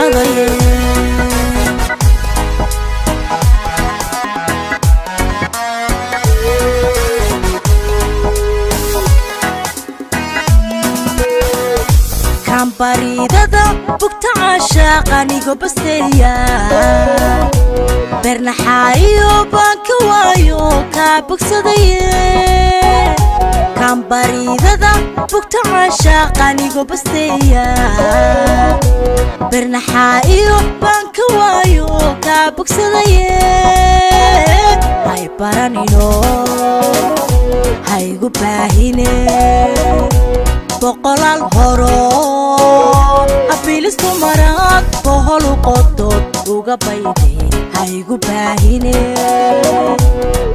isbadaye baridada bugta caashaqanigo basteeya bernaxaayo banka waayo ka bogsadaye kan baridada bugta caashaqanigo basteeya bernaxaayo banka waayo ka bogsadaye hay baranino haygu baahine boqolaal horo abiilistu marag boholu qodod uga bayde haygu baahine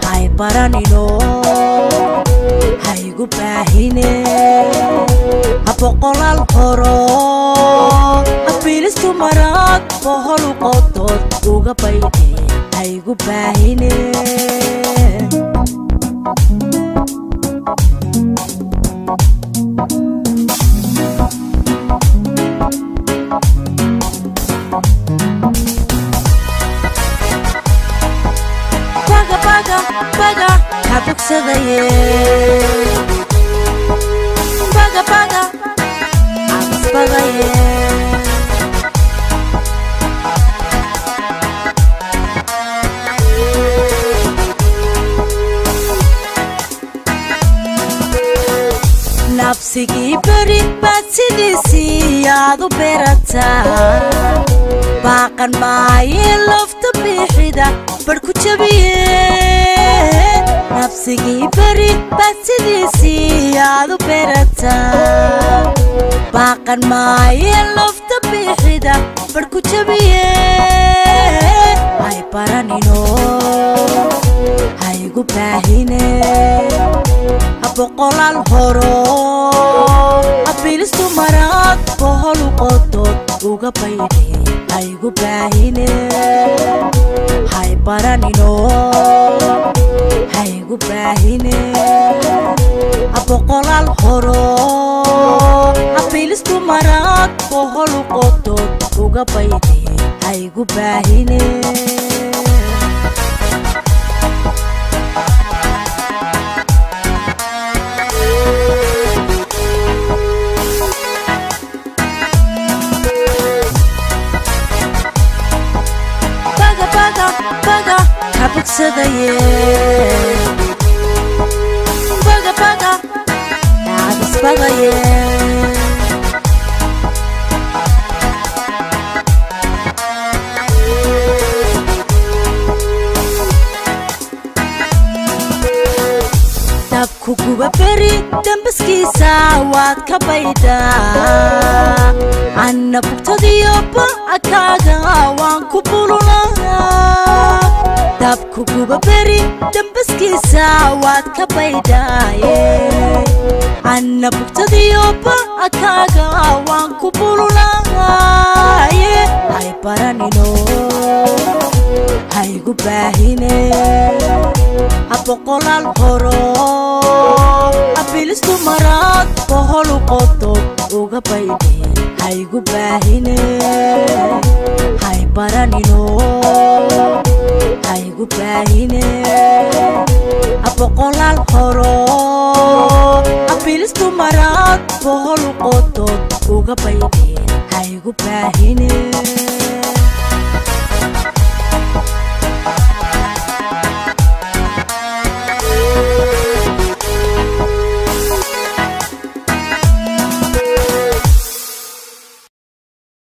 hay baranino haygu baahine boqolaal horo abiilistu marag boholu qodod uga bayde haygu baahine baga kabugsadaye baga isbadaye nafsigii beri baad sidiisii aad u berataa baaqan maaye lafta bixida bar ku jabiye nafsigii beri baad sidiisii aad u berataa baaqan maaye lafta bixida bar ku jabiye hay baranino haygu baahine boqolaal horo abiilistu marag boholu qodod uga bayde haygu baahine hay baranino haygu baahine boqolaal horo abiilistu marag boholu qodod uga bayde haygu baahine baga kabugsadaye baga isbadaye dabku kuba beri dambaskiisa waad ka baydaa anna bugtadiyo bacakaaga waan ku bululaa dabku kuba beri dambaskiisa waad ka baydaaye anna bugtadiyo bacakaaga waan ku bululaaye hay baranino haygu baahine boqolaal horo abiilistu marag boholu qodod uga bayde haygu baahine hay baranino haygu baahine boqolaal horo abiilistu marag boholu qodod uga bayde haygu baahine